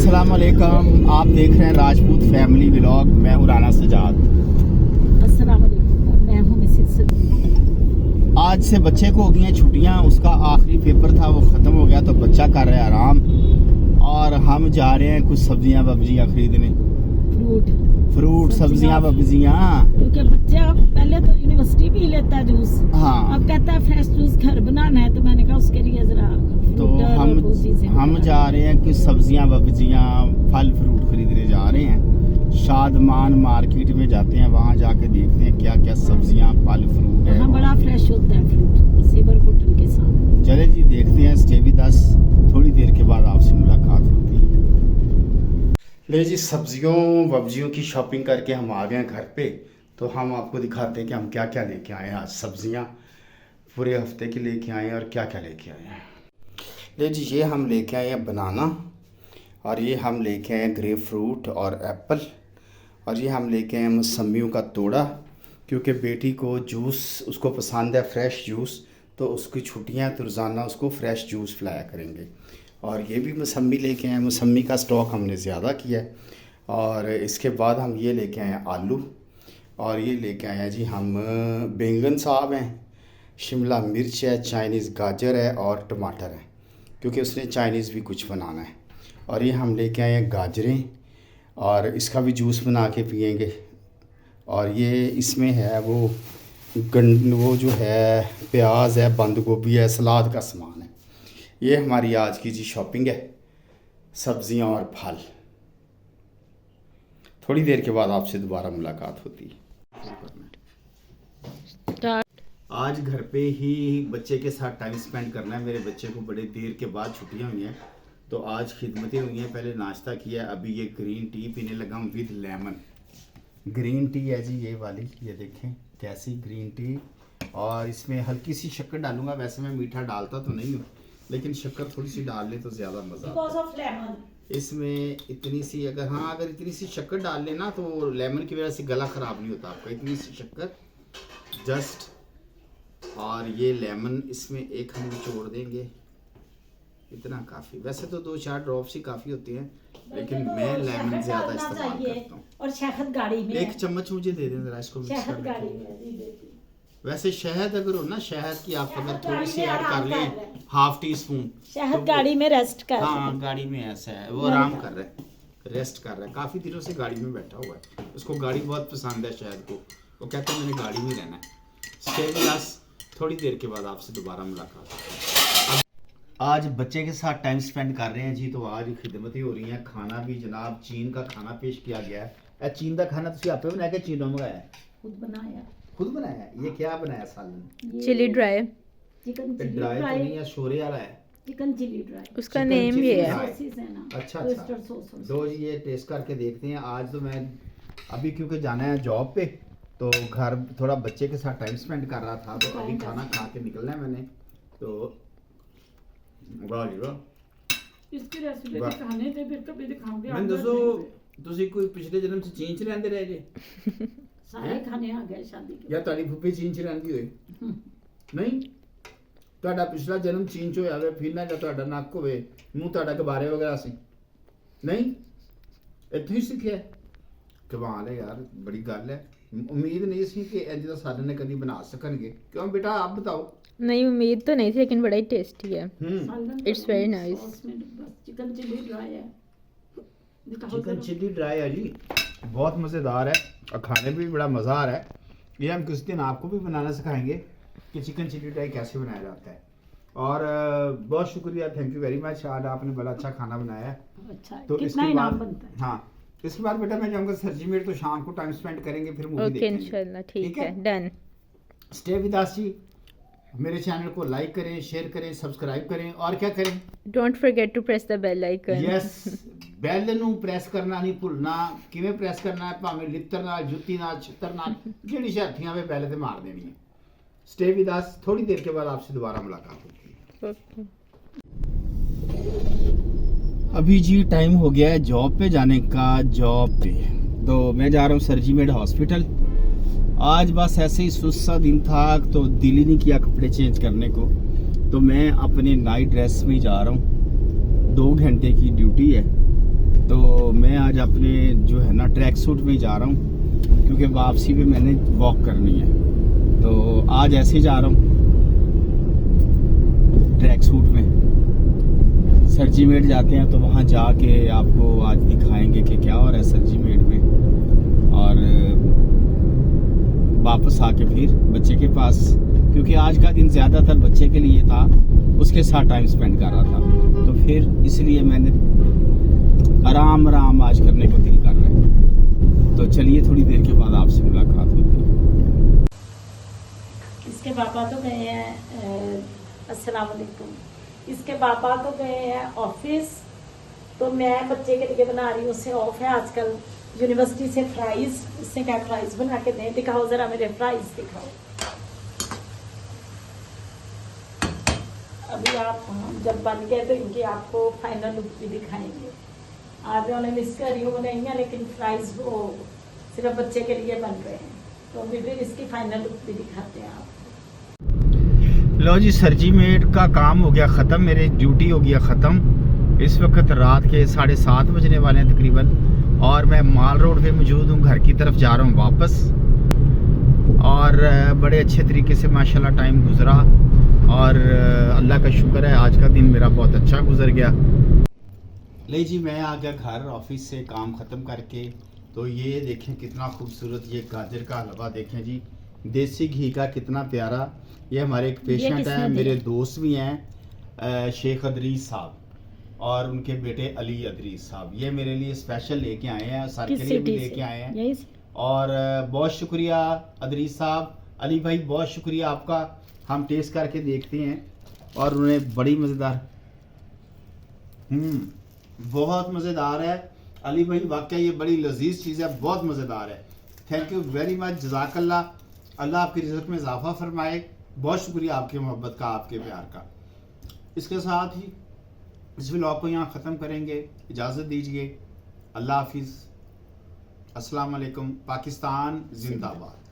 अस्सलाम वालेकुम, आप देख रहे हैं राजपूत फैमिली व्लॉग। मैं हूं राना सजाद। अस्सलाम वालेकुम, मैं हूं मिसेस सब्ज़ी। आज से बच्चे को हो गई हैं छुट्टियां, उसका आखिरी पेपर था वो ख़त्म हो गया, तो बच्चा कर रहा है आराम और हम जा रहे हैं कुछ सब्जियां वब्जियां खरीदने। फ्रूट सब्जियां वब्जियां, क्योंकि बच्चा पहले तो यूनिवर्सिटी भी लेता है जूस, हाँ। अब कहता है फ्रेश जूस घर बनाना है, तो मैंने कहा उसके लिए जरा तो हम जा रहे हैं कुछ सब्जियां वब्जियां फल फ्रूट खरीदने जा रहे हैं। शादमान मार्केट में जाते हैं, वहाँ जाके देखते हैं क्या क्या सब्जियां फल फ्रूट है। हाँ, बड़ा फ्रेश होता है फ्रूट सेबर होटल के साथ। चले जी देखते हैं। स्टे विद अस, थोड़ी देर के बाद आपसे मुलाकात होती है। ले जी, सब्जियों वब्जियों की शॉपिंग करके हम आ गए हैं घर पे। तो हम आपको दिखाते हैं कि हम क्या क्या लेके आए हैं। आज सब्जियां पूरे हफ्ते की लेके आए हैं और क्या क्या लेके आए हैं। ले जी, ये हम लेके आए हैं बनाना, और ये हम लेके आए हैं ग्रेप फ्रूट और एप्पल, और ये हम लेके आए हैं मौसमियों का तोड़ा, क्योंकि बेटी को जूस उसको पसंद है, फ्रेश जूस। तो उसकी छुट्टियां तो रोज़ाना उसको फ्रेश जूस पिलाया करेंगे। और ये भी मौसमी लेके आए हैं, मौसमी का स्टॉक हमने ज़्यादा किया है। और इसके बाद हम ये लेके आए हैं आलू, और ये लेके आए हैं जी हम बैंगन साहब हैं, शिमला मिर्च है, चाइनीज़ गाजर है और टमाटर है, क्योंकि उसने चाइनीज़ भी कुछ बनाना है। और ये हम लेके आए हैं गाजरें, और इसका भी जूस बना के पियेंगे। और ये इसमें है वो जो है प्याज है, बंद गोभी है, सलाद का सामान है। ये हमारी आज की जी शॉपिंग है, सब्जियां और फल। थोड़ी देर के बाद आपसे दोबारा मुलाकात होती है। आज घर पे ही बच्चे के साथ टाइम स्पेंड करना है। मेरे बच्चे को बड़े देर के बाद छुट्टियां हुई हैं, तो आज खिदमतें हुई हैं। पहले नाश्ता किया, अभी ये ग्रीन टी पीने लगा हूँ विद लेमन। ग्रीन टी है जी ये वाली, ये देखें कैसी ग्रीन टी। और इसमें हल्की सी शक्कर डालूंगा। वैसे मैं मीठा डालता तो नहीं हूँ, लेकिन शक्कर थोड़ी सी डाल ले तो ज़्यादा मज़ा आता है। इसमें इतनी सी अगर इतनी सी शक्कर डाल लेना तो लेमन की वजह से गला ख़राब नहीं होता आपका। इतनी सी शक्कर जस्ट, और ये लेमन इसमें एक हम निचोड़ देंगे, इतना काफ़ी। वैसे तो 2-4 ड्रॉप्स ही काफ़ी होती हैं, लेकिन मैं लेमन ज़्यादा इस्तेमाल करता हूँ। और शहद गाड़ी में, एक चम्मच मुझे दे दें ज़रा, इसको मिक्स कर दें। वैसे शहद अगर हो ना, शहद की आप अगर थोड़ी सी ऐड कर लें, हाफ टी स्पून शहद गाड़ी में रेस्ट कर। हाँ, गाड़ी में ऐसा है, वो आराम कर रहा है, रेस्ट कर रहा है। काफ़ी दिनों से गाड़ी में बैठा हुआ है, उसको गाड़ी बहुत पसंद है शहद को। वो कहते हैं मैंने गाड़ी में रहना है। स्टे विद अस, थोड़ी देर के बाद आपसे दोबारा मुलाकात होगी। आज बच्चे के साथ टाइम स्पेंड कर रहे हैं जी। तो आज खिदमतें हो रही हैं, खाना भी जनाब चीन का खाना पेश किया गया है। चीन का खाना तुम आपे बनाया कि चीनों मंगाया? खुद बनाया। ये क्या बनाया सालन? Chilli dry. चिकन ड्राई तो नहीं है, शोरे वाला है। चिकन चिली ड्राई, उसका नेम ये है। अच्छा। तो जी ये टेस्ट करके देखते हैं। आज तो मैं अभी क्योंकि जाना है जॉब पे, तो घर थोड़ा बच्चे के साथ टाइम स्पेंड कर रहा था, तो अभी खाना खा के निकलना है मैंने। तो वाह जी वाह, इसकी रेसिपी दिखाने दे, फिर कभी दिखाऊंगी। मैं दसो ਤੁਸੀਂ ਕੋਈ ਪਿਛਲੇ ਜਨਮ ਚ ਚੀਨ ਚ ਰਹਿੰਦੇ ਰਹੇ ਜੇ? ਸਾਰੇ ਖਾਣੇ ਆ ਗਏ ਸ਼ਾਦੀ ਕੇ। ਜਾਂ ਤੁਹਾਡੀ ਫੁੱਫੀ ਚੀਨ ਚ ਰਹਿੰਦੀ ਹੋਏ? ਨਹੀਂ, ਤੁਹਾਡਾ ਪਿਛਲਾ ਜਨਮ ਚੀਨ ਚ ਹੋਇਆ ਹੋਵੇ, ਫੀਨਾ ਜਾਂ ਤੁਹਾਡਾ ਨੱਕ ਹੋਵੇ, ਮੂੰਹ ਤੁਹਾਡਾ ਗਬਾਰੇ ਵਗੈਰਾ ਸੀ? ਨਹੀਂ, ਇੱਥੋਂ ਹੀ ਸਿੱਖਿਆ? ਕਮਾਲ ਹੈ ਯਾਰ, ਬੜੀ ਗੱਲ ਹੈ। ਉਮੀਦ ਨਹੀਂ ਸੀ ਕਿ ਇੰਜ ਦਾ ਸਾਲਨ ਨੇ ਕਦੀ ਬਣਾ ਸਕਣਗੇ। ਕਿਉਂ बेटा आप बताओ? नहीं, उम्मीद तो नहीं थी, लेकिन बड़ा ही टेस्टी है। It's very nice. Chicken chilli dry है। चिकन चिली ड्राई है जी, बहुत मज़ेदार है और खाने में भी बड़ा मज़ा आ रहा है। ये हम किस दिन आपको भी बनाना सिखाएंगे कि चिकन चिली ड्राई कैसे बनाया जाता है। और बहुत शुक्रिया, थैंक यू वेरी मच। आज आपने बड़ा अच्छा खाना बनाया है। अच्छा, तो कितना इनाम बनता है? हाँ, इसके बाद बेटा मैं जाऊँगा सरजी मेट, तो शाम को टाइम स्पेंड करेंगे, फिर मूवी ओके, देखेंगे। इंशाल्लाह, ठीक है, डन। स्टे विद अस जी। मेरे चैनल को लाइक करें, शेयर करें, सब्सक्राइब करें, और क्या करें? Don't forget to press the bell icon. Yes, bell ਨੂੰ ਪ੍ਰੈਸ ਕਰਨਾ ਨਹੀਂ ਭੁੱਲਣਾ। ਕਿਵੇਂ ਪ੍ਰੈਸ ਕਰਨਾ ਹੈ? ਭਾਵੇਂ ਲਿੱਤਰ ਨਾਲ, ਜੁੱਤੀ ਨਾਲ, ਛੱਤਰ ਨਾਲ, ਜਿਹੜੀ ਸ਼ਾਥੀਆਂ ਵੇ बैल ਤੇ मार देनी है। स्टे विद अस, थोड़ी देर के बाद आपसे दोबारा मुलाकात होगी। ओके। अभी जी टाइम हो गया है जॉब पे जाने का। जॉब पे तो मैं जा रहा हूँ सरजी मेड हॉस्पिटल। आज बस ऐसे ही सुस्त सा दिन था, तो दिल ही नहीं किया कपड़े चेंज करने को, तो मैं अपने नाइट ड्रेस में जा रहा हूँ। 2 घंटे की ड्यूटी है, तो मैं आज अपने जो है ना ट्रैक सूट में जा रहा हूँ, क्योंकि वापसी पे मैंने वॉक करनी है। तो आज ऐसे ही जा रहा हूँ ट्रैक सूट में। सरजीमेट जाते हैं तो वहाँ जाके आपको आज दिखाएंगे कि क्या हो रहा है सरजीमेट में, और वापस आके फिर बच्चे के पास, क्योंकि आज का दिन ज़्यादातर बच्चे के लिए था, उसके साथ टाइम स्पेंड कर रहा था। तो फिर इसलिए मैंने आराम आज करने को दिल कर रहा है। तो चलिए थोड़ी देर के बाद आपसे मुलाकात होती है। इसके पापा तो गए हैं अस्सलाम वालेकुम। इसके पापा तो गए हैं ऑफिस, तो मैं बच्चे के लिए बना रही हूँ, उससे ऑफ है आजकल यूनिवर्सिटी से फ्राइज। उससे क्या फ्राइज बना के दें, दिखाओ जरा मेरे फ्राइज दिखाओ। अभी आप जब बन गए तो इनकी आपको फाइनल लुक भी दिखाएंगे। आज उन्हें मिस कर रही हूँ नहीं है, लेकिन फ्राइज वो सिर्फ बच्चे के लिए बन रहे हैं, तो अभी फिर इसकी फाइनल लुक भी दिखाते हैं आपको। लो जी, सरजीमेट का काम हो गया ख़त्म, मेरी ड्यूटी हो गया ख़त्म। इस वक्त रात के 7:30 बजने वाले हैं तकरीबन, और मैं माल रोड पे मौजूद हूँ, घर की तरफ जा रहा हूँ वापस। और बड़े अच्छे तरीके से माशाल्लाह टाइम गुजरा, और अल्लाह का शुक्र है आज का दिन मेरा बहुत अच्छा गुजर गया। ले जी, मैं आ गया घर ऑफिस से काम ख़त्म करके। तो ये देखें कितना खूबसूरत ये गाजर का हलवा देखें जी, देसी घी का, कितना प्यारा। ये हमारे एक पेशेंट हैं, मेरे दोस्त भी हैं, शेख अदरीस साहब और उनके बेटे अली अदरीस साहब। ये मेरे लिए स्पेशल लेके आए हैं, सर के लिए भी लेके आए हैं। और बहुत शुक्रिया अदरीस साहब, अली भाई बहुत शुक्रिया आपका। हम टेस्ट करके देखते हैं, और उन्हें बड़ी मज़ेदार, बहुत मज़ेदार है अली भाई, वाकई ये बड़ी लजीज चीज़ है, बहुत मज़ेदार है। थैंक यू वेरी मच, जज़ाकल्लाह। अल्लाह आपकी रिज़्क़ में इजाफा फरमाए। बहुत शुक्रिया आपकी मोहब्बत का, आपके प्यार का। इसके साथ ही इस व्लॉग को यहाँ ख़त्म करेंगे, इजाज़त दीजिए। अल्लाह हाफिज़, अस्सलाम वालेकुम। पाकिस्तान जिंदाबाद।